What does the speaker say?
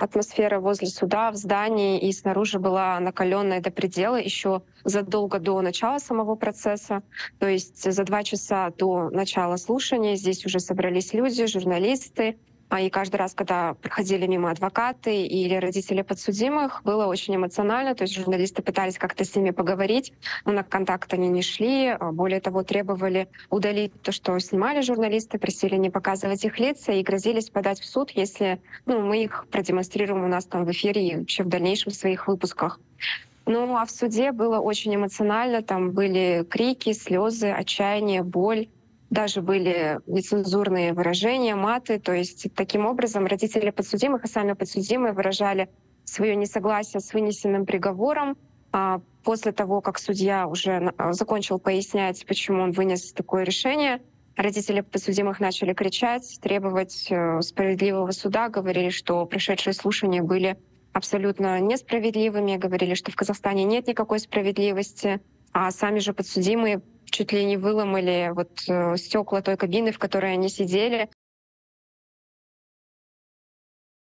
Атмосфера возле суда, в здании и снаружи была накаленная до предела еще задолго до начала самого процесса. То есть за 2 часа до начала слушания здесь уже собрались люди, журналисты. И каждый раз, когда проходили мимо адвокаты или родители подсудимых, было очень эмоционально. То есть журналисты пытались как-то с ними поговорить, но на контакт они не шли. Более того, требовали удалить то, что снимали журналисты, просили не показывать их лица и грозились подать в суд, если мы их продемонстрируем у нас там в эфире и вообще в дальнейшем в своих выпусках. Ну а в суде было очень эмоционально. Там были крики, слезы, отчаяние, боль. Даже были нецензурные выражения, маты. То есть таким образом родители подсудимых и сами подсудимые выражали свое несогласие с вынесенным приговором. После того, как судья уже закончил пояснять, почему он вынес такое решение, родители подсудимых начали кричать, требовать справедливого суда, говорили, что прошедшие слушания были абсолютно несправедливыми, говорили, что в Казахстане нет никакой справедливости, а сами же подсудимые чуть ли не выломали стекла той кабины, в которой они сидели,